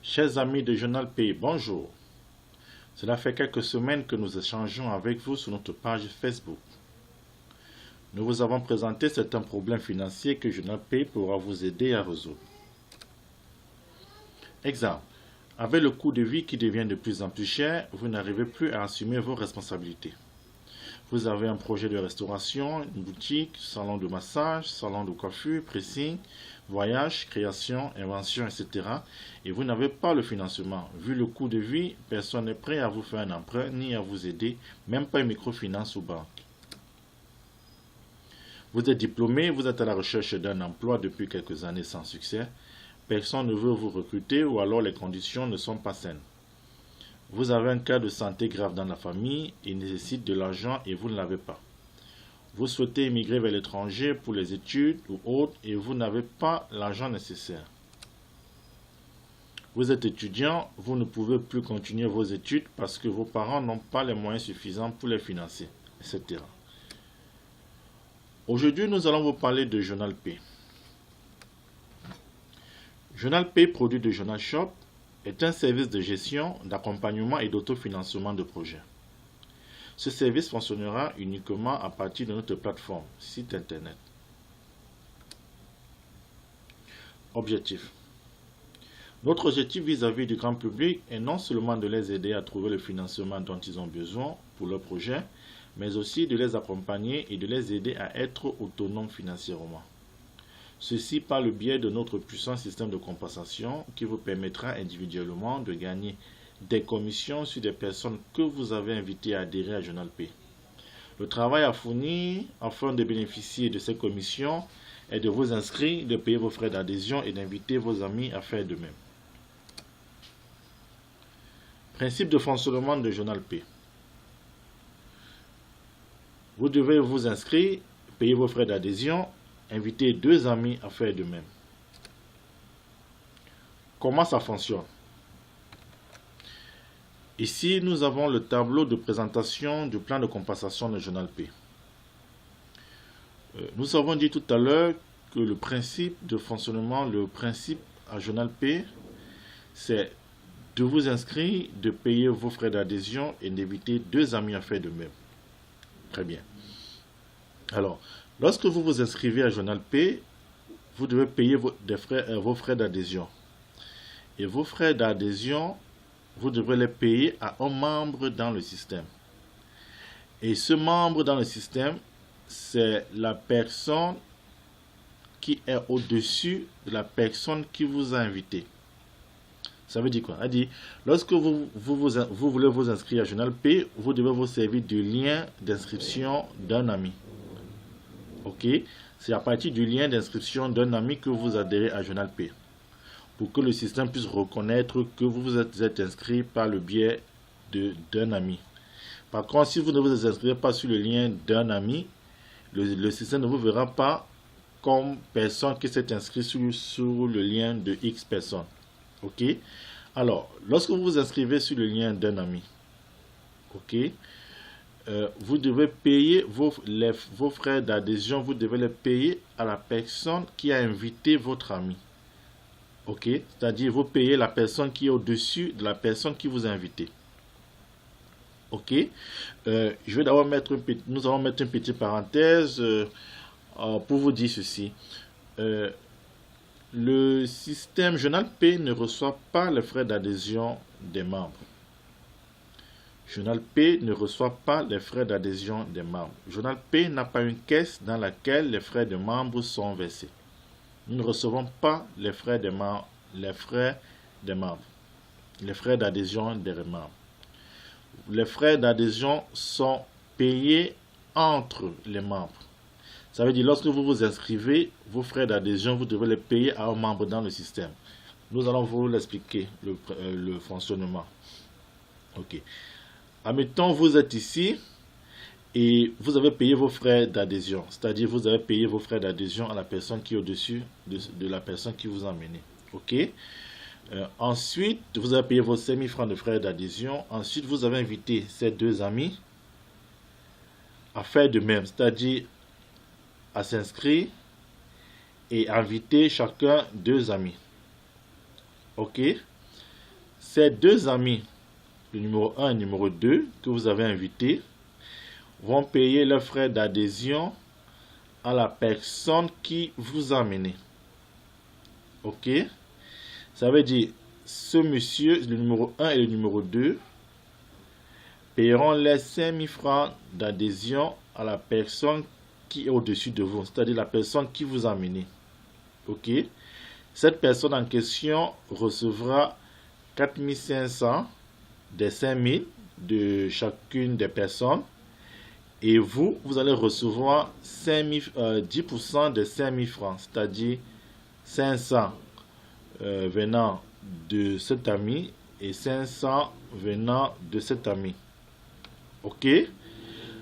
Chers amis de Journal Pay, bonjour. Cela fait quelques semaines que nous échangeons avec vous sur notre page Facebook. Nous vous avons présenté certains problèmes financiers que Journal Pay pourra vous aider à résoudre. Exemple, avec le coût de vie qui devient de plus en plus cher, vous n'arrivez plus à assumer vos responsabilités. Vous avez un projet de restauration, une boutique, salon de massage, salon de coiffure, pressing, voyage, création, invention, etc. Et vous n'avez pas le financement. Vu le coût de vie, personne n'est prêt à vous faire un emprunt ni à vous aider, même pas une microfinance ou banque. Vous êtes diplômé, vous êtes à la recherche d'un emploi depuis quelques années sans succès. Personne ne veut vous recruter ou alors les conditions ne sont pas saines. Vous avez un cas de santé grave dans la famille, il nécessite de l'argent et vous ne l'avez pas. Vous souhaitez émigrer vers l'étranger pour les études ou autres et vous n'avez pas l'argent nécessaire. Vous êtes étudiant, vous ne pouvez plus continuer vos études parce que vos parents n'ont pas les moyens suffisants pour les financer, etc. Aujourd'hui, nous allons vous parler de Journal Pay. Journal Pay, produit de Journal Shop, est un service de gestion, d'accompagnement et d'autofinancement de projets. Ce service fonctionnera uniquement à partir de notre plateforme, site internet. Objectif. Notre objectif vis-à-vis du grand public est non seulement de les aider à trouver le financement dont ils ont besoin pour leur projet, mais aussi de les accompagner et de les aider à être autonomes financièrement. Ceci par le biais de notre puissant système de compensation qui vous permettra individuellement de gagner des commissions sur des personnes que vous avez invitées à adhérer à Journal Pay. Le travail à fournir afin de bénéficier de ces commissions est de vous inscrire, de payer vos frais d'adhésion et d'inviter vos amis à faire de même. Principe de fonctionnement de Journal Pay. Vous devez vous inscrire, payer vos frais d'adhésion, inviter 2 amis à faire de même. Comment ça fonctionne? Ici, nous avons le tableau de présentation du plan de compensation de Journal Pay. Nous avons dit tout à l'heure que le principe de fonctionnement, le principe à Journal Pay, c'est de vous inscrire, de payer vos frais d'adhésion et d'inviter 2 amis à faire de même. Très bien. Alors, lorsque vous vous inscrivez à Journal Pay, vous devez payer vos frais d'adhésion. Et vos frais d'adhésion, vous devrez les payer à un membre dans le système. Et ce membre dans le système, c'est la personne qui est au-dessus de la personne qui vous a invité. Ça veut dire quoi? Ça veut dire, lorsque vous voulez vous inscrire à Journal Pay, vous devez vous servir du lien d'inscription d'un ami. Ok? C'est à partir du lien d'inscription d'un ami que vous adhérez à Journal Pay, pour que le système puisse reconnaître que vous vous êtes inscrit par le biais d'un ami. Par contre, si vous ne vous inscrivez pas sur le lien d'un ami, le système ne vous verra pas comme personne qui s'est inscrit sur le lien de X personnes. Ok? Alors, lorsque vous vous inscrivez sur le lien d'un ami, ok, vous devez payer vos frais d'adhésion, vous devez les payer à la personne qui a invité votre ami. Ok? C'est-à-dire, vous payez la personne qui est au-dessus de la personne qui vous a invité. Ok? Je vais d'abord nous allons mettre une petite parenthèse pour vous dire ceci. Le système Journal Pay ne reçoit pas les frais d'adhésion des membres. Journal Pay ne reçoit pas les frais d'adhésion des membres. Journal Pay n'a pas une caisse dans laquelle les frais de membres sont versés. Nous ne recevons pas les frais des membres, les frais d'adhésion des membres. Les frais d'adhésion sont payés entre les membres. Ça veut dire, lorsque vous vous inscrivez, vos frais d'adhésion, vous devez les payer à un membre dans le système. Nous allons vous l'expliquer, le fonctionnement. Ok. Admettons, vous êtes ici et vous avez payé vos frais d'adhésion. C'est-à-dire, vous avez payé vos frais d'adhésion à la personne qui est au-dessus de la personne qui vous a amené. Ok. Ensuite, vous avez payé vos 5 000 francs de frais d'adhésion. Ensuite, vous avez invité ces 2 amis à faire de même. C'est-à-dire, à s'inscrire et inviter chacun 2 amis. Ok? Ces deux amis, le numéro 1 et le numéro 2, que vous avez invités, vont payer leurs frais d'adhésion à la personne qui vous a amené. Ok? Ça veut dire, ce monsieur, le numéro 1 et le numéro 2, paieront les 5 000 francs d'adhésion à la personne qui est au-dessus de vous, c'est-à-dire la personne qui vous a amené. Ok? Cette personne en question recevra 4 500 des 5 000 de chacune des personnes. Et vous allez recevoir 10% de 5 000 francs, c'est-à-dire 500 venant de cet ami et 500 venant de cet ami. Ok?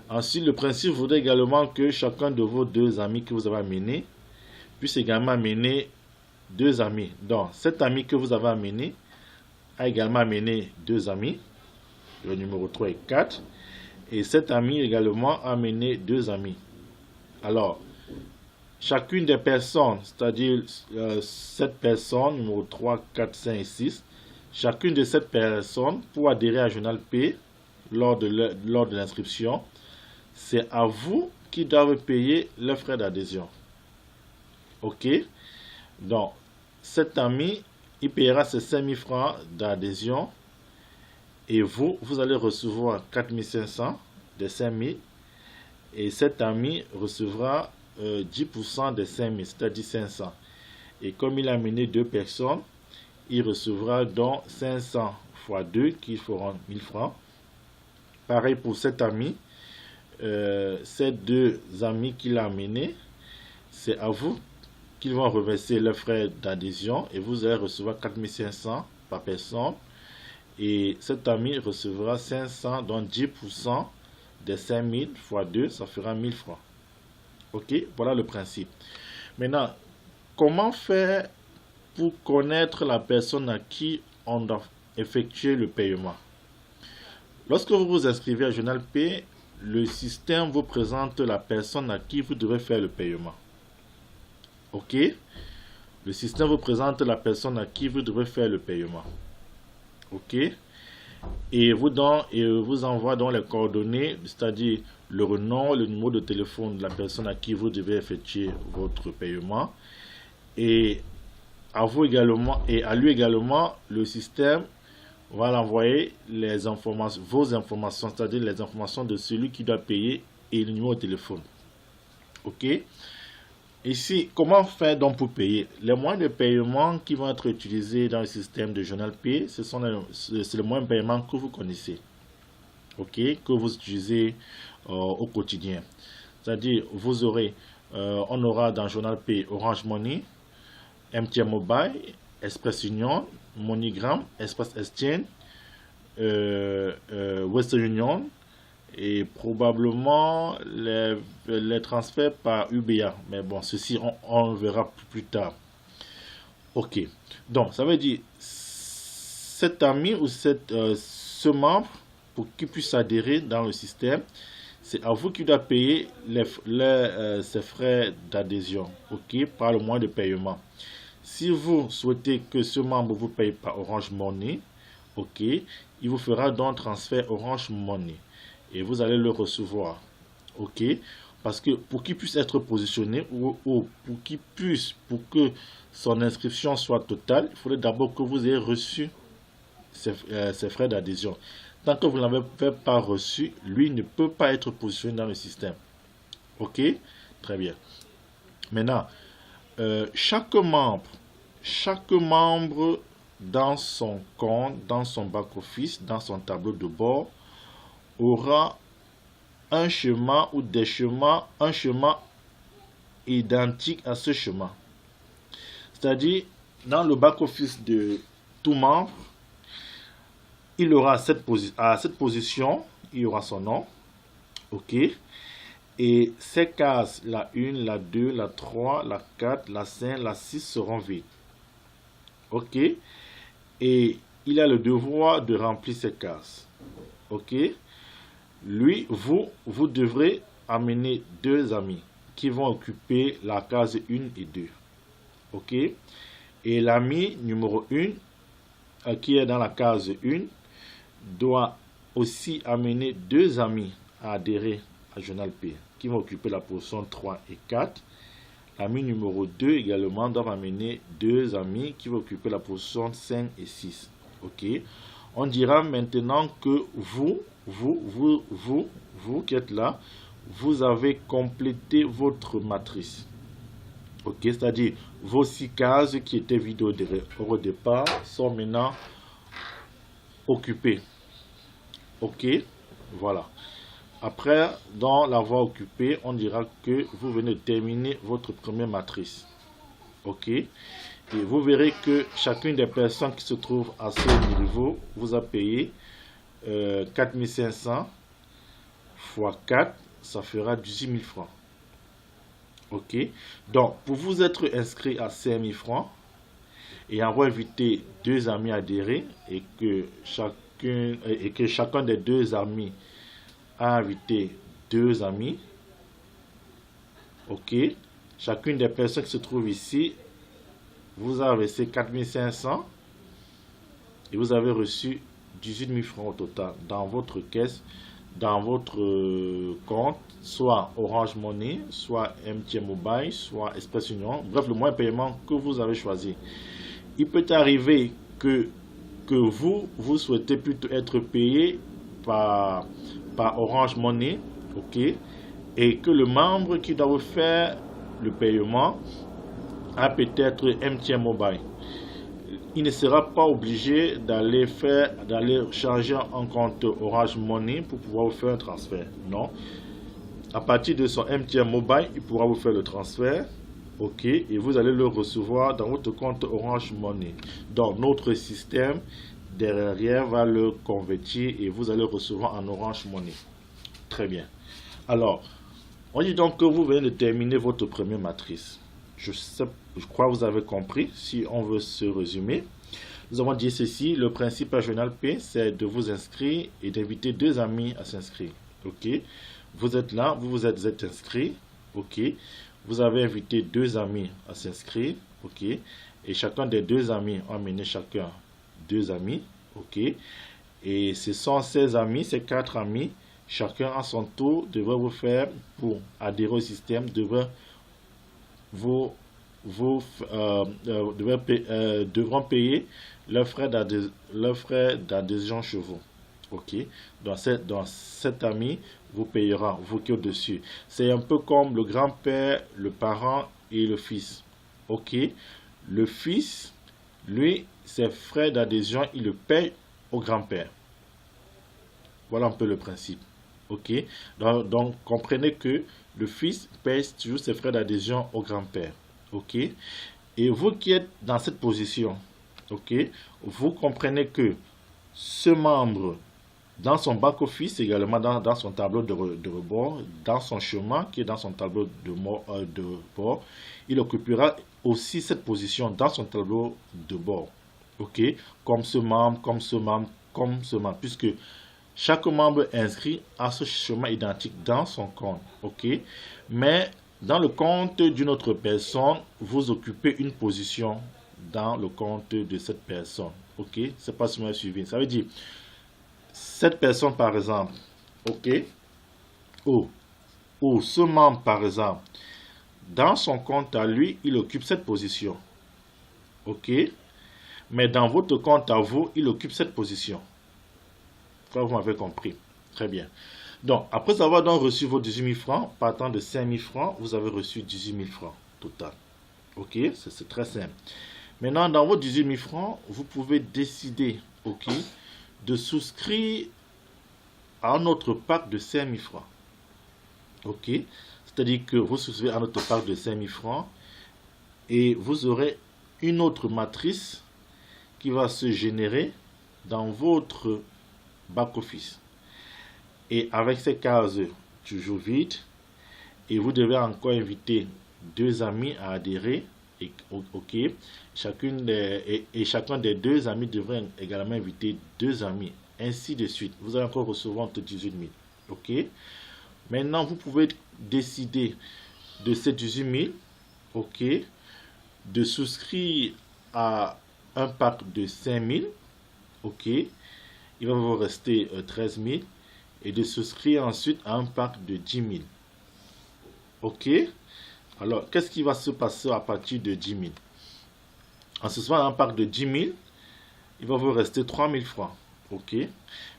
Ensuite, le principe voudrait également que chacun de vos deux amis que vous avez amené puisse également amener deux amis. Donc, cet ami que vous avez amené a également amené deux amis, le numéro 3 et 4. Et cet ami également a amené deux amis. Alors, chacune des personnes, c'est-à-dire cette personne, numéro 3, 4, 5 et 6, chacune de cette personne, pour adhérer à Journal P lors de l'inscription, c'est à vous qui doivent payer les frais d'adhésion. Ok? Donc, cet ami, il paiera ses 5 000 francs d'adhésion. Et vous allez recevoir 4 500 des 5 000. Et cet ami recevra 10% des 5 000, c'est-à-dire 500. Et comme il a amené deux personnes, il recevra donc 500 fois 2 qui feront 1000 francs. Pareil pour cet ami. Ces deux amis qu'il a amenés, c'est à vous qu'ils vont reverser les frais d'adhésion. Et vous allez recevoir 4 500 par personne. Et cet ami recevra 500, donc 10% des 5000 fois 2, ça fera 1000 francs. Ok, voilà le principe. Maintenant, comment faire pour connaître la personne à qui on doit effectuer le paiement? Lorsque vous vous inscrivez à Journal P, le système vous présente la personne à qui vous devez faire le paiement. Ok, le système vous présente la personne à qui vous devez faire le paiement. Ok, et vous envoie donc les coordonnées, c'est-à-dire le nom, le numéro de téléphone de la personne à qui vous devez effectuer votre paiement, et à vous également et à lui également, le système va l'envoyer les informations, vos informations, c'est-à-dire les informations de celui qui doit payer et le numéro de téléphone. Ok. Ici, comment faire donc pour payer? Les moyens de paiement qui vont être utilisés dans le système de Journal P, c'est le moyen de paiement que vous connaissez, ok, que vous utilisez au quotidien. C'est-à-dire, on aura dans Journal P Orange Money, MTN Mobile, Express Union, MoneyGram, Express Exchange, Western Union, et probablement les transferts par UBA. Mais bon, ceci, on le verra plus tard. Ok. Donc, ça veut dire, cet ami ou ce membre, pour qu'il puisse adhérer dans le système, c'est à vous qui doit payer ses frais d'adhésion, ok, par le moyen de paiement. Si vous souhaitez que ce membre vous paye par Orange Money, ok, il vous fera donc transfert Orange Money. Et vous allez le recevoir, ok, parce que pour qu'il puisse être positionné ou pour que son inscription soit totale, il faudrait d'abord que vous ayez reçu ces frais d'adhésion. Tant que vous ne l'avez pas reçu, lui ne peut pas être positionné dans le système. Ok, très bien. Maintenant, chaque membre dans son compte, dans son back-office, dans son tableau de bord, aura un chemin ou des chemins, un chemin identique à ce chemin. C'est-à-dire, dans le back-office de tout membre, il aura à cette position, il y aura son nom, ok, et ces cases, la 1, la 2, la 3, la 4, la 5, la 6 seront vides, ok, et il a le devoir de remplir ces cases, ok. Lui, vous devrez amener deux amis qui vont occuper la case 1 et 2. Ok? Et l'ami numéro 1 qui est dans la case 1 doit aussi amener 2 amis à adhérer à Journal P, qui vont occuper la position 3 et 4. L'ami numéro 2 également doit amener 2 amis qui vont occuper la position 5 et 6. Ok. On dira maintenant que vous qui êtes là, vous avez complété votre matrice. Ok, c'est-à-dire vos 6 cases qui étaient vides au départ sont maintenant occupées. Ok, voilà. Après, dans l'avoir occupé, on dira que vous venez de terminer votre première matrice. Ok, et vous verrez que chacune des personnes qui se trouvent à ce niveau vous a payé 4500 fois 4, ça fera 18 000 francs. Ok, donc pour vous être inscrit à 5 000 francs et avoir invité 2 amis à adhérer et que chacun des 2 amis a invité 2 amis, ok, chacune des personnes qui se trouvent ici vous a versé 4500 et vous avez reçu 18 000 francs au total dans votre caisse, dans votre compte, soit Orange Money, soit MTN Mobile, soit Express Union, bref, le moyen de paiement que vous avez choisi. Il peut arriver que vous souhaitez plutôt être payé par Orange Money, ok, et que le membre qui doit vous faire le paiement a peut-être MTN Mobile. Il ne sera pas obligé d'aller changer en compte Orange Money pour pouvoir vous faire un transfert. Non. À partir de son MTN Mobile, il pourra vous faire le transfert. Ok. Et vous allez le recevoir dans votre compte Orange Money. Donc, notre système derrière va le convertir et vous allez le recevoir en Orange Money. Très bien. Alors, on dit donc que vous venez de terminer votre première matrice. Je crois que vous avez compris. Si on veut se résumer, nous avons dit ceci: le principe à Journal P, c'est de vous inscrire et d'inviter 2 amis à s'inscrire. Ok, vous êtes là, vous êtes inscrit. Ok, vous avez invité 2 amis à s'inscrire. Ok, et chacun des 2 amis a amené chacun 2 amis. Ok, et ce sont ces amis, ces 4 amis, chacun à son tour devrait vous faire, pour adhérer au système, devront payer leurs frais d'adhésion chez vous. Ok, dans cet ami vous payera, vous qui êtes au-dessus. C'est un peu comme le grand-père, le parent et le fils. Ok, le fils, lui, ses frais d'adhésion, il le paye au grand-père. Voilà un peu le principe. Ok, donc comprenez que le fils paye toujours ses frais d'adhésion au grand-père. Ok, et vous qui êtes dans cette position, ok, vous comprenez que ce membre, dans son back-office, également dans son tableau de rebord, dans son chemin qui est dans son tableau de bord, il occupera aussi cette position dans son tableau de bord. Ok, comme ce membre, puisque chaque membre inscrit a ce chemin identique dans son compte. Ok, mais dans le compte d'une autre personne, vous occupez une position dans le compte de cette personne. Ok, c'est pas si vous m'avez suivi. Ça veut dire, cette personne par exemple, ok, ou ce membre par exemple, dans son compte à lui, il occupe cette position. Ok, mais dans votre compte à vous, il occupe cette position. Vous m'avez compris. Très bien. Donc, après avoir donc reçu vos 18 000 francs, partant de 5 000 francs, vous avez reçu 18 000 francs total. Ok, c'est très simple. Maintenant, dans vos 18 000 francs, vous pouvez décider, ok, de souscrire à un autre pack de 5 000 francs. Ok, c'est-à-dire que vous souscrivez à notre pack de 5 000 francs et vous aurez une autre matrice qui va se générer dans votre back-office. Et avec ces cases toujours vides, et vous devez encore inviter 2 amis à adhérer. Et, ok, chacun des 2 amis devrait également inviter 2 amis, ainsi de suite. Vous allez encore recevoir entre 18 000. Ok, maintenant vous pouvez décider de ces 18 000, ok, de souscrire à un pack de 5 000. ok, il va vous rester 13 000 et de souscrire ensuite à un pack de 10 000. Ok, alors qu'est-ce qui va se passer à partir de 10 000? En ce moment, un pack de 10 000, il va vous rester 3 000 francs. Ok,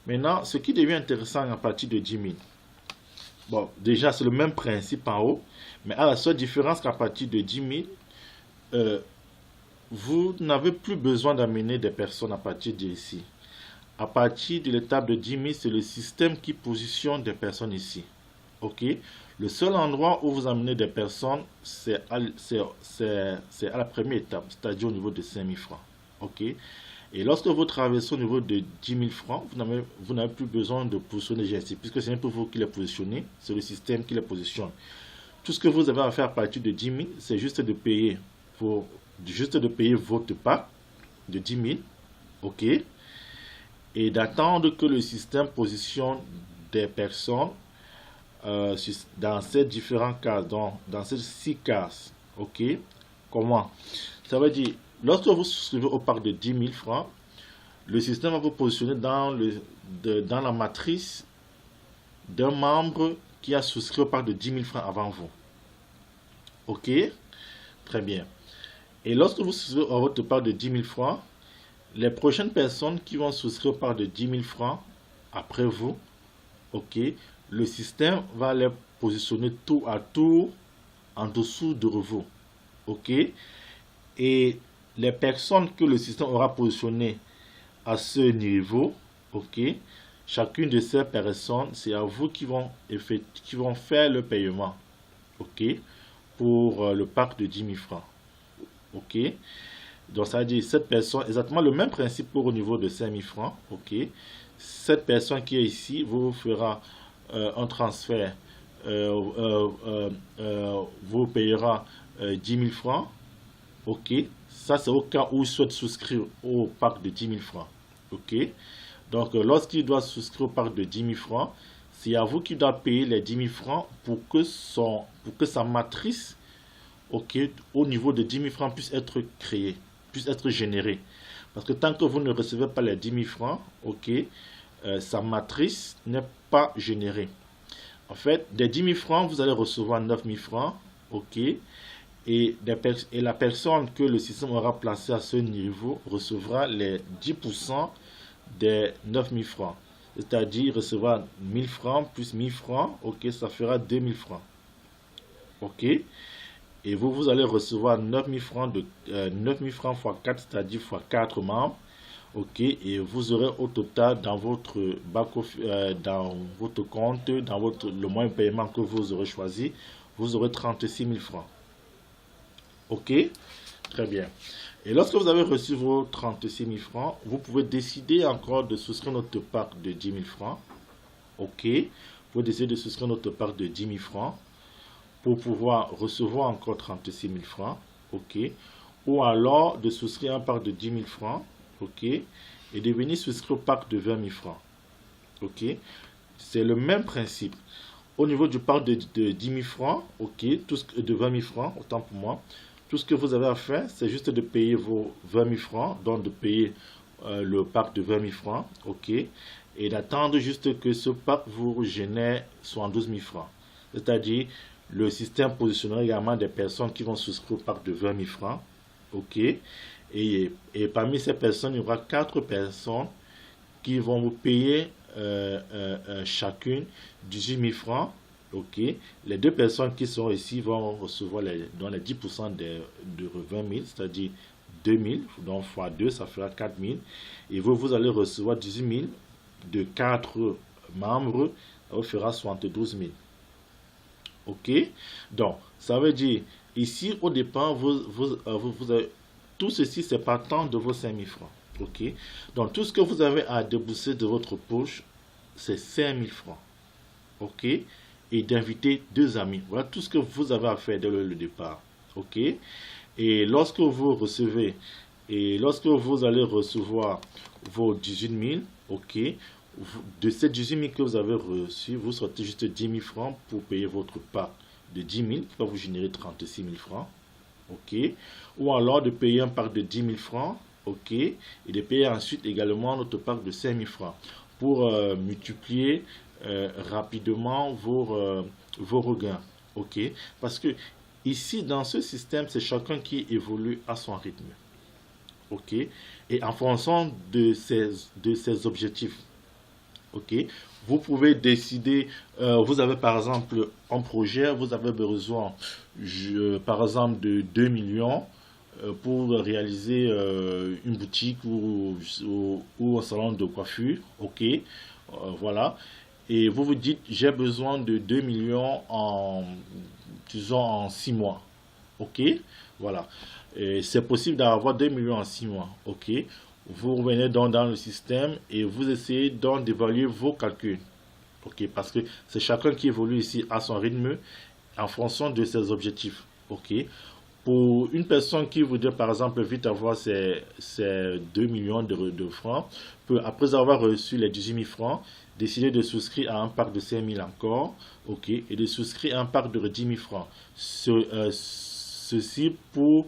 maintenant, ce qui devient intéressant à partir de 10 000, bon, déjà, c'est le même principe en haut, mais à la seule différence qu'à partir de 10 000, vous n'avez plus besoin d'amener des personnes à partir d'ici. À partir de l'étape de 10 000, c'est le système qui positionne des personnes ici. Ok, le seul endroit où vous amenez des personnes, c'est à la première étape, c'est-à-dire au niveau de 5 000 francs. Ok, et lorsque vous traversez au niveau de 10 000 francs, vous n'avez plus besoin de positionner GSI, puisque c'est un peu vous qui les positionnez, c'est le système qui les positionne. Tout ce que vous avez à faire à partir de 10 000, c'est juste de payer votre pack de 10 000, ok, et d'attendre que le système positionne des personnes dans ces différents cases, dans ces 6 cases, ok. Comment? Ça veut dire, lorsque vous souscrivez au pack de 10 000 francs, le système va vous positionner dans la matrice d'un membre qui a souscrit au pack de 10 000 francs avant vous. Ok, très bien. Et lorsque vous souscrivez à votre pack de 10 000 francs, les prochaines personnes qui vont souscrire au pack de 10 000 francs après vous, ok, le système va les positionner tour à tour en dessous de vous. Ok, et les personnes que le système aura positionnées à ce niveau, ok, chacune de ces personnes, c'est à vous qui vont faire le paiement, ok, pour le pack de 10 000 francs. Ok, donc ça veut dire cette personne, exactement le même principe pour au niveau de 5 000 francs. Ok, cette personne qui est ici vous fera un transfert, vous payera 10 000 francs. Ok, ça c'est au cas où il souhaite souscrire au pack de 10 000 francs. Ok, donc lorsqu'il doit souscrire au pack de 10 000 francs, c'est à vous qui doit payer les 10 000 francs pour que sa matrice, ok, au niveau de 10 000 francs puisse être créée, puisse être générée. Parce que tant que vous ne recevez pas les 10 000 francs, ok, sa matrice n'est pas générée. En fait, des 10 000 francs, vous allez recevoir 9 000 francs, ok, et la personne que le système aura placée à ce niveau recevra les 10% des 9 000 francs. C'est-à-dire recevoir 1 000 francs plus 1 000 francs, ok, ça fera 2 000 francs. Ok, et vous allez recevoir 9 000 francs, 9 000 francs x 4, c'est-à-dire x 4 membres. Ok, et vous aurez au total dans votre dans votre compte, le moyen de paiement que vous aurez choisi, vous aurez 36 000 francs. Ok, très bien. Et lorsque vous avez reçu vos 36 000 francs, vous pouvez décider encore de souscrire notre pack de 10 000 francs. Ok, vous pouvez décider de souscrire notre pack de 10 000 francs pour pouvoir recevoir encore 36 000 francs. Ok, ou alors de souscrire un pack de 10 000 francs. Ok, et de venir souscrire au pack de 20 000 francs. Ok, c'est le même principe. Au niveau du pack de 10 000 francs, ok, de 20 000 francs, autant pour moi, tout ce que vous avez à faire, c'est juste de payer vos 20 000 francs, donc de payer le pack de 20 000 francs, ok, et d'attendre juste que ce pack vous génère 72 000 francs. C'est-à-dire, le système positionnera également des personnes qui vont souscrire au pack de 20 000 francs, ok. Et parmi ces personnes, il y aura 4 personnes qui vont vous payer chacune 18 000 francs. Ok. Les 2 personnes qui sont ici vont recevoir dans les 10% de 20 000, c'est-à-dire 2 000. Donc, x 2, ça fera 4 000. Et vous allez recevoir 18 000 de 4 membres, ça vous fera 72 000. Ok. Donc, ça veut dire, ici, au départ, vous avez tout ceci, c'est partant de vos 5 000 francs. Ok. Donc, tout ce que vous avez à débourser de votre poche, c'est 5 000 francs. Ok. Et d'inviter 2 amis. Voilà tout ce que vous avez à faire dès le départ. Ok. Et lorsque vous recevez, lorsque vous allez recevoir vos 18 000, ok. De ces 18 000 que vous avez reçus, vous sortez juste 10 000 francs pour payer votre part de 10 000 qui va vous générer 36 000 francs. Ok, ou alors de payer un pack de 10 000 francs, ok, et de payer ensuite également notre parc de 5 000 francs pour multiplier rapidement vos regains, ok, parce que ici dans ce système c'est chacun qui évolue à son rythme, ok, et en fonction de ses objectifs, ok. Vous pouvez décider, vous avez par exemple un projet, vous avez besoin, par exemple, de 2 millions pour réaliser une boutique ou un salon de coiffure, ok, voilà. Et vous vous dites, j'ai besoin de 2 millions en, disons, en 6 mois, ok, voilà. C'est possible d'avoir 2 millions en 6 mois, ok. Vous revenez donc dans le système et vous essayez donc d'évaluer vos calculs. Ok, parce que c'est chacun qui évolue ici à son rythme en fonction de ses objectifs. Ok. Pour une personne qui voudrait par exemple vite avoir ses 2 millions de francs, peut après avoir reçu les 18 000 francs, décider de souscrire à un parc de 5 000 encore, ok, et de souscrire à un parc de 10 000 francs. Ceci pour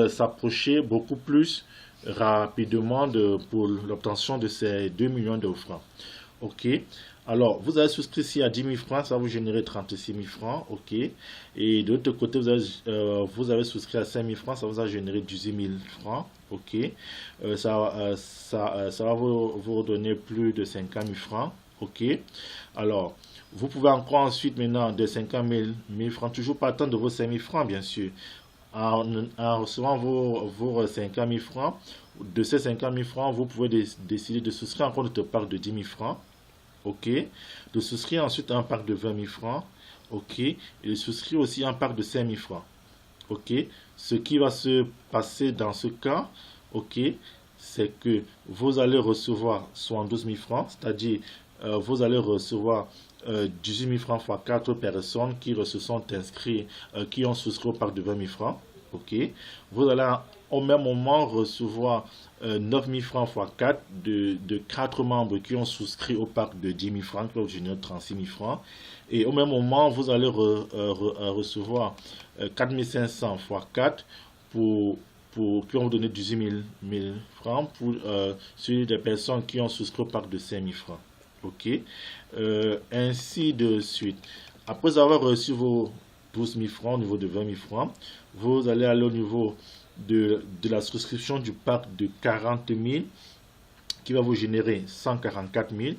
s'approcher beaucoup plus rapidement pour l'obtention de ces 2 millions de francs. Ok. Alors, vous avez souscrit ici à 10 000 francs, ça va vous générer 36 000 francs. Ok. Et de l'autre côté, vous avez souscrit à 5 000 francs, ça vous a généré 18 000 francs. Ok. Ça va vous redonner plus de 50 000 francs. Ok. Alors, vous pouvez encore ensuite, maintenant, de 50 000 francs, toujours pas attendre de vos 5 000 francs, bien sûr. En recevant vos 50 000 francs, de ces 50 000 francs, vous pouvez décider de souscrire encore notre parc de 10 000 francs, ok, de souscrire ensuite un parc de 20 000 francs, ok, et de souscrire aussi un parc de 5 000 francs, ok. Ce qui va se passer dans ce cas, ok, c'est que vous allez recevoir 72 000 francs, c'est-à-dire vous allez recevoir 18 000 francs fois 4 personnes qui se sont inscrites, qui ont souscrit au parc de 20 000 francs. Ok. Vous allez au même moment recevoir 9 000 francs fois 4 de 4 membres qui ont souscrit au parc de 10 000 francs, qui ont généré 36 000 francs. Et au même moment, vous allez recevoir 4 500 fois 4 qui ont donné 18 000 francs pour sur des personnes qui ont souscrit au parc de 5 000 francs. Ok, ainsi de suite. Après avoir reçu vos 12 000 francs au niveau de 20 000 francs, vous allez aller au niveau de la souscription du parc de 40 000 qui va vous générer 144 000.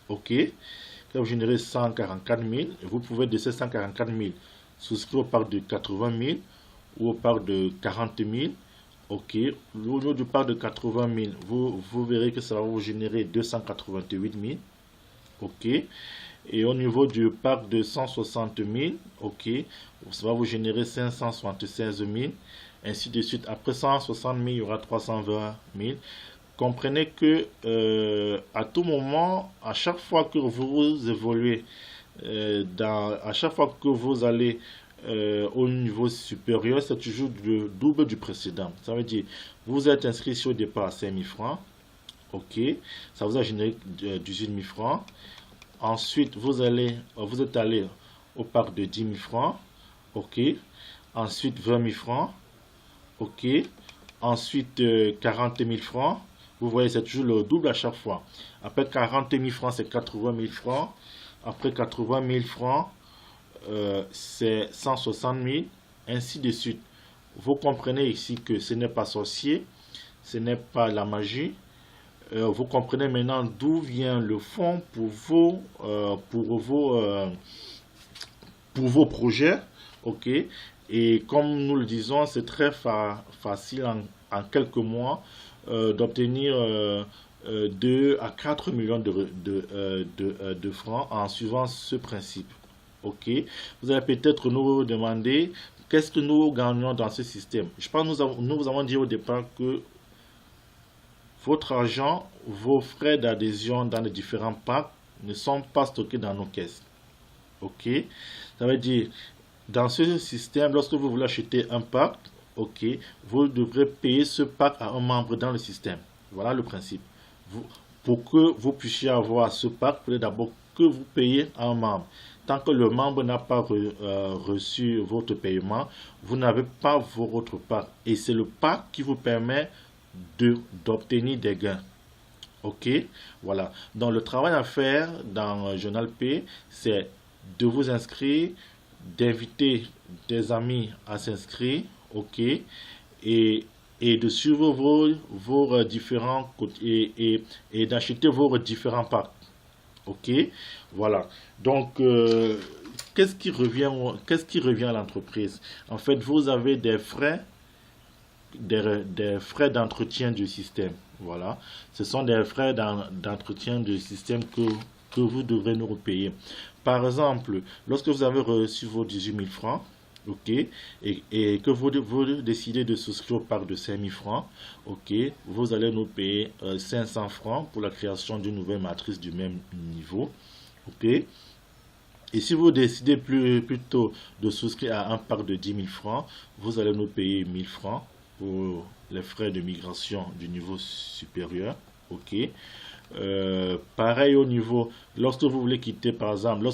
Ok, qui va vous générer 144 000. Vous pouvez de ces 144 000 souscrire au parc de 80 000 ou au parc de 40 000. Ok, au niveau du parc de 80 000, vous verrez que ça va vous générer 288 000. Ok, et au niveau du parc de 160 000, ok, ça va vous générer 576 000. Ainsi de suite. Après 160 000, il y aura 320 000. Comprenez que à tout moment, à chaque fois que vous évoluez, à chaque fois que vous allez au niveau supérieur, c'est toujours le double du précédent. Ça veut dire, vous êtes inscrit sur au départ à 5 000 francs. Ok, ça vous a généré 18 000 francs. Ensuite, vous êtes allé au parc de 10 000 francs. Ok, ensuite 20 000 francs. Ok, ensuite 40 000 francs. Vous voyez, c'est toujours le double à chaque fois. Après 40 000 francs, c'est 80 000 francs. Après 80 000 francs, c'est 160 000, ainsi de suite. Vous comprenez ici que ce n'est pas sorcier, ce n'est pas la magie. Vous comprenez maintenant d'où vient le fonds pour vos projets. Ok. Et comme nous le disons, c'est très facile en quelques mois d'obtenir 2 à 4 millions de francs en suivant ce principe. Ok. Vous allez peut-être nous demander qu'est-ce que nous gagnons dans ce système. Je pense que nous vous avons dit au départ que votre argent, vos frais d'adhésion dans les différents packs ne sont pas stockés dans nos caisses. Ok. Ça veut dire, dans ce système, lorsque vous voulez acheter un pack, ok, vous devrez payer ce pack à un membre dans le système. Voilà le principe. Pour que vous puissiez avoir ce pack, il faut d'abord que vous payez à un membre. Tant que le membre n'a pas reçu votre paiement, vous n'avez pas votre pack. Et c'est le pack qui vous permet d'obtenir des gains. Ok, voilà. Donc le travail à faire dans Journal P, c'est de vous inscrire, d'inviter des amis à s'inscrire, ok, et de suivre vos différents et d'acheter vos différents packs, ok, voilà. Donc qu'est-ce qui revient à l'entreprise? En fait, vous avez des frais d'entretien du système. Voilà. Ce sont des frais d'entretien du système que vous devrez nous payer. Par exemple, lorsque vous avez reçu vos 18 000 francs, ok, et que vous décidez de souscrire au parc de 5 000 francs, ok, vous allez nous payer 500 francs pour la création d'une nouvelle matrice du même niveau, ok. Et si vous décidez plutôt de souscrire à un parc de 10 000 francs, vous allez nous payer 1 000 francs pour les frais de migration du niveau supérieur. Ok. Pareil au niveau, lorsque vous voulez quitter, par exemple,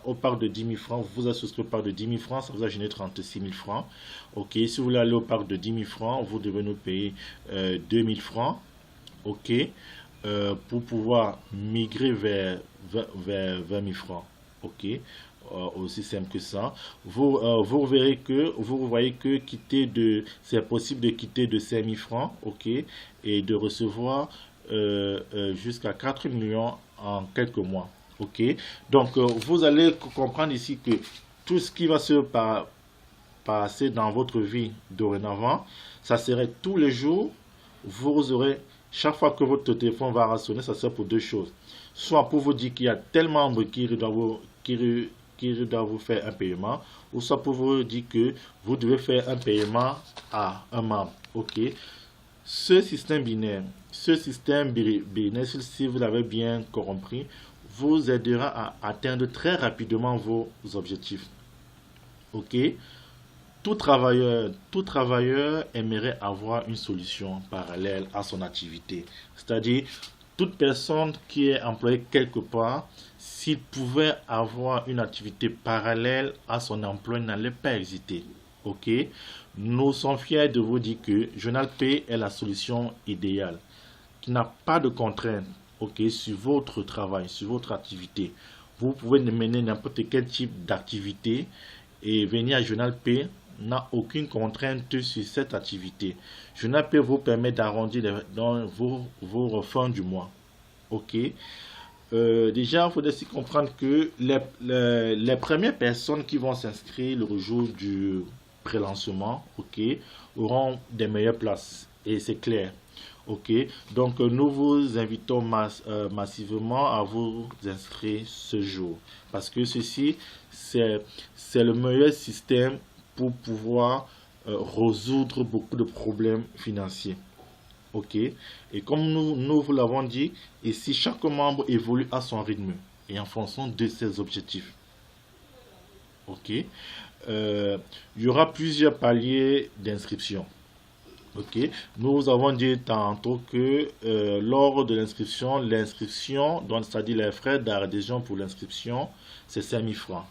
au parc de 10 000 francs, vous avez souscrit au parc de 10 000 francs, ça vous a généré 36 000 francs. Ok. Si vous voulez aller au parc de 10 000 francs, vous devez nous payer 2 000 francs. Ok. Pour pouvoir migrer vers 20 000 francs. Ok, aussi simple que ça. Vous verrez que vous voyez que c'est possible de quitter de 5 000 francs, ok, et de recevoir jusqu'à 4 millions en quelques mois, ok. Donc vous allez comprendre ici que tout ce qui va se passer dans votre vie dorénavant, ça serait tous les jours. Vous aurez, chaque fois que votre téléphone va sonner, ça sert pour deux choses. Soit pour vous dire qu'il y a tel membre qui doit vous faire un paiement, ou soit pour vous dire que vous devez faire un paiement à un membre. Ok. Ce système binaire, si vous l'avez bien compris, vous aidera à atteindre très rapidement vos objectifs. Ok. Tout travailleur aimerait avoir une solution parallèle à son activité. C'est-à-dire, toute personne qui est employée quelque part, s'il pouvait avoir une activité parallèle à son emploi, n'allait pas hésiter. Ok? Nous sommes fiers de vous dire que Journal P est la solution idéale, qui n'a pas de contraintes, ok, sur votre travail, sur votre activité. Vous pouvez mener n'importe quel type d'activité et venir à Journal P n'a aucune contrainte sur cette activité. Journal P vous permet d'arrondir dans vos fins du mois. Ok. Déjà, il faut aussi comprendre que les premières personnes qui vont s'inscrire le jour du pré-lancement, ok, auront des meilleures places. Et c'est clair. Ok. Donc, nous vous invitons massivement à vous inscrire ce jour. Parce que ceci, c'est le meilleur système pour pouvoir résoudre beaucoup de problèmes financiers. Ok. Et comme nous vous l'avons dit, ici chaque membre évolue à son rythme et en fonction de ses objectifs. Ok. Il y aura plusieurs paliers d'inscription. Ok. Nous avons dit tantôt que lors de l'inscription, donc c'est-à-dire les frais d'adhésion pour l'inscription, c'est 5 000 francs.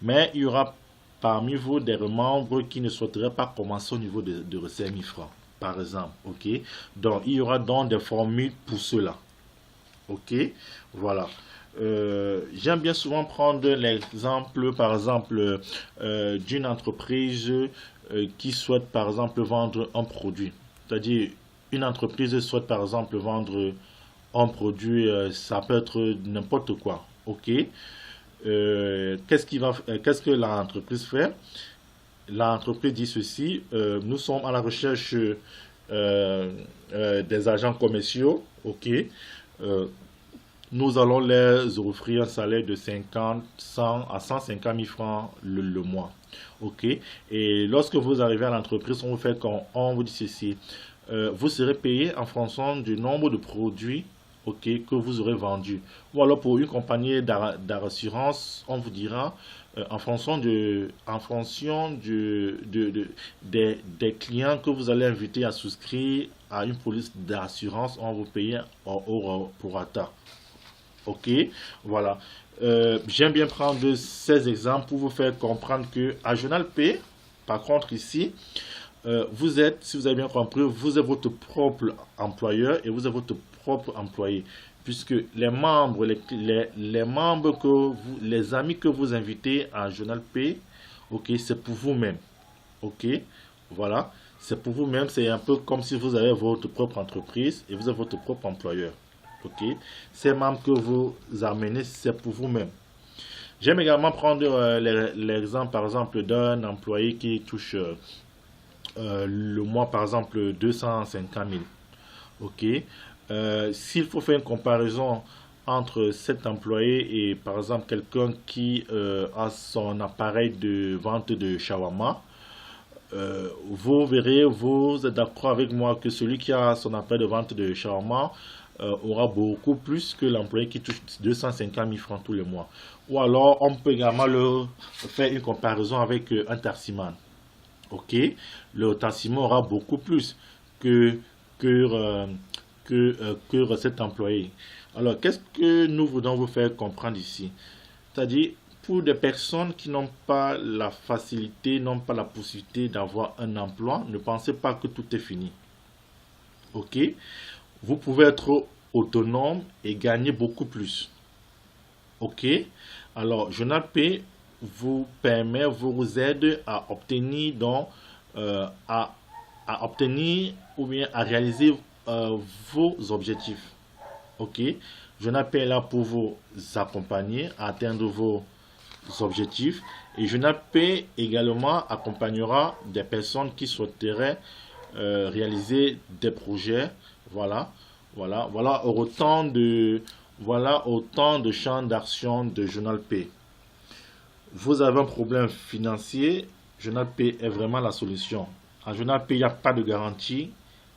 Mais il y aura parmi vous des membres qui ne souhaiteraient pas commencer au niveau de 5 000 francs, par exemple. Ok. Donc il y aura donc des formules pour cela. Ok. Voilà. J'aime bien souvent prendre l'exemple, par exemple, d'une entreprise qui souhaite, par exemple, vendre un produit. C'est-à-dire, une entreprise souhaite, par exemple, vendre un produit, ça peut être n'importe quoi. Ok. Qu'est-ce que l'entreprise fait? L'entreprise dit ceci: nous sommes à la recherche des agents commerciaux. Ok. Nous allons leur offrir un salaire de 50, 100 à 150 000 francs le mois. Ok. Et lorsque vous arrivez à l'entreprise, on vous dit ceci: vous serez payé en fonction du nombre de produits, ok, que vous aurez vendus. Ou alors pour une compagnie d'assurance, on vous dira en fonction des clients que vous allez inviter à souscrire à une police d'assurance, on vous paye au prorata. Ok, voilà. J'aime bien prendre ces exemples pour vous faire comprendre que à Journal P, par contre ici, vous êtes, si vous avez bien compris, vous êtes votre propre employeur et vous êtes votre propre employé. Puisque les membres, les membres que vous, les amis que vous invitez à Journal P, ok, c'est pour vous-même. Ok, voilà, c'est pour vous-même, c'est un peu comme si vous avez votre propre entreprise et vous êtes votre propre employeur. Ok, ces membres que vous amenez, c'est pour vous-même. J'aime également prendre l'exemple, par exemple, d'un employé qui touche le mois, par exemple, 250 000. Ok. S'il faut faire une comparaison entre cet employé et, par exemple, quelqu'un qui a son appareil de vente de shawarma, vous verrez, vous êtes d'accord avec moi que celui qui a son appareil de vente de shawarma aura beaucoup plus que l'employé qui touche 250 000 francs tous les mois. Ou alors, on peut également faire une comparaison avec un taximan. Ok, le taximan aura beaucoup plus que, que, que cet employé. Alors, qu'est-ce que nous voulons vous faire comprendre ici? C'est-à-dire, pour des personnes qui n'ont pas la facilité, n'ont pas la possibilité d'avoir un emploi, ne pensez pas que tout est fini. Ok, vous pouvez être autonome et gagner beaucoup plus. Ok, alors Journal P vous permet, vous aide à obtenir donc à obtenir ou bien à réaliser vos objectifs. Ok, Journal P est là pour vous accompagner à atteindre vos objectifs et Journal P également accompagnera des personnes qui souhaiteraient réaliser des projets. Voilà autant de champs d'action de Journal P. Vous avez un problème financier, Journal P est vraiment la solution. En Journal P, il n'y a pas de garantie,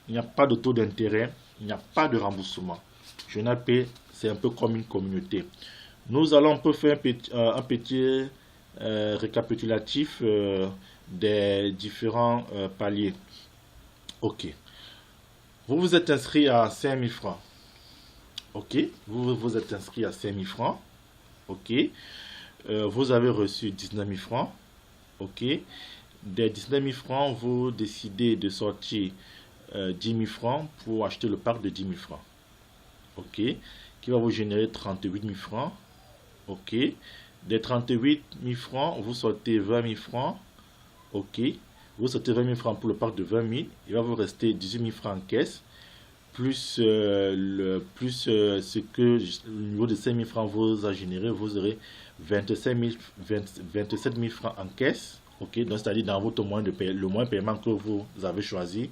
il n'y a pas de taux d'intérêt, il n'y a pas de remboursement. Journal P, c'est un peu comme une communauté. Nous allons un peu faire un petit récapitulatif des différents paliers. Ok. Vous vous êtes inscrit à 5 000 francs. Ok. Vous vous êtes inscrit à 5 000 francs. Ok. Vous avez reçu 19 000 francs. Ok. Des 19 000 francs, vous décidez de sortir 10 000 francs pour acheter le pack de 10 000 francs. Ok. Qui va vous générer 38 000 francs. Ok. Des 38 000 francs, vous sortez 20 000 francs. Ok. Vous sortez 20 000 francs pour le pack de 20 000. Il va vous rester 18 000 francs en caisse. Plus, ce que le niveau de 5 000 francs vous a généré, vous aurez 27 000 francs en caisse. Ok. Donc, c'est-à-dire dans votre moyen de paie, le moyen de paiement que vous avez choisi.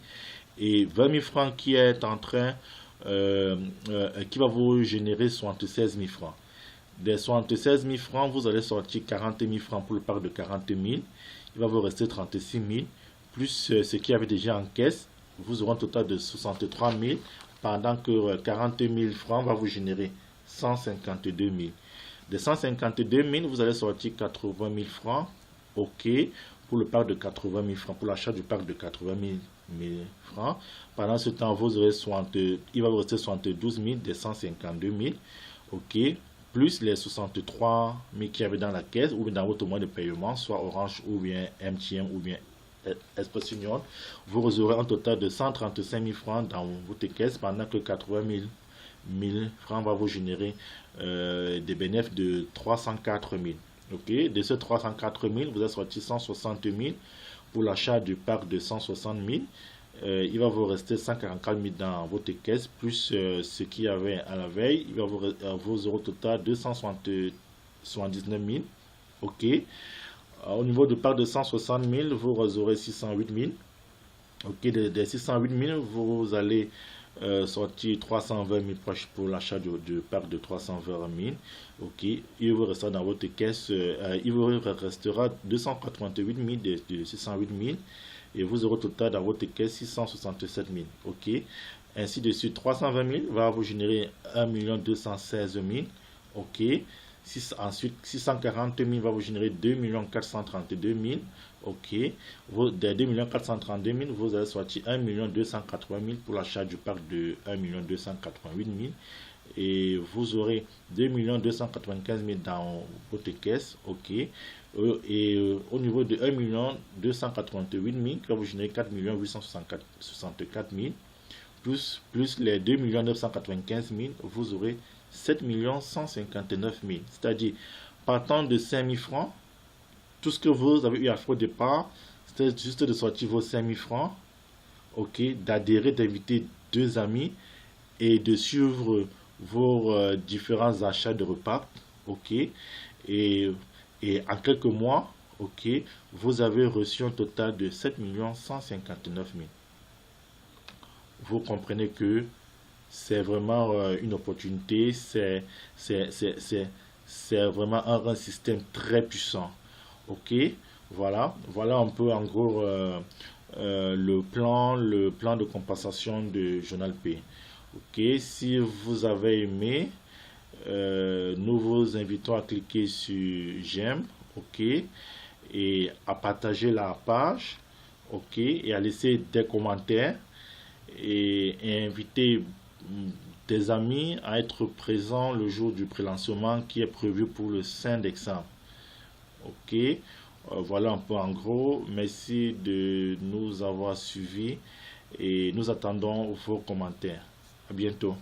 Et 20 000 francs qui est en train, qui va vous générer 76 000 francs. Des 76 000 francs, vous allez sortir 40 000 francs pour le pack de 40 000. Il va vous rester 36 000, plus ce qui avait déjà en caisse. Vous aurez un total de 63 000, pendant que 40 000 francs va vous générer 152 000. De 152 000, vous allez sortir 80 000 francs, ok, pour le pack de 80 000 francs, pour l'achat du pack de 80 000 francs. Pendant ce temps, vous aurez il va vous rester 72 000 des 152 000, ok, plus les 63 000 qu'il y avait dans la caisse ou dans votre moyen de paiement, soit Orange ou bien MTN ou bien Express Union, vous aurez un total de 135 000 francs dans votre caisse, pendant que 80 000 francs va vous générer des bénéfices de 304 000. Okay? De ce 304 000, vous avez sorti 160 000 pour l'achat du pack de 160 000. Il va vous rester 144 000 dans votre caisse, plus ce qu'il y avait à la veille. Il va vous aurez au total 279 000. Ok. Au niveau du pack de 160 000, vous aurez 608 000. Ok. Des 608 000, vous allez sortir 320 000 pour l'achat du pack de 320 000. Ok. Il vous restera dans votre caisse, il vous restera 288 000 de 608 000. Et vous aurez au total dans votre caisse 667 000. Ok. Ainsi de suite, 320 000 va vous générer 1 216 000. Ok. Ensuite, 640 000 va vous générer 2 432 000. Ok. Des 2 432 000, vous allez sortir 1 280 000 pour l'achat du pack de 1 288 000. et vous aurez 2 295 000 dans votre caisse, ok. Au niveau de 1 288 000, quand vous générez 4 864 000, plus les 2 995 000, vous aurez 7 159 000. C'est-à-dire, partant de 5 000 francs, tout ce que vous avez eu à faire au départ, c'était juste de sortir vos 5 000 francs, ok, d'adhérer, d'inviter deux amis et de suivre vos différents achats de repas, ok, et, et en quelques mois, ok, vous avez reçu un total de 7 159 000. Vous comprenez que c'est vraiment une opportunité, c'est vraiment un système très puissant. Ok, voilà un peu en gros le plan de compensation de Journal P. Ok, si vous avez aimé, nous vous invitons à cliquer sur j'aime, ok, et à partager la page, ok, et à laisser des commentaires et inviter tes amis à être présents le jour du prélancement qui est prévu pour le 5 décembre. Ok, voilà un peu en gros. Merci de nous avoir suivis et nous attendons vos commentaires. À bientôt.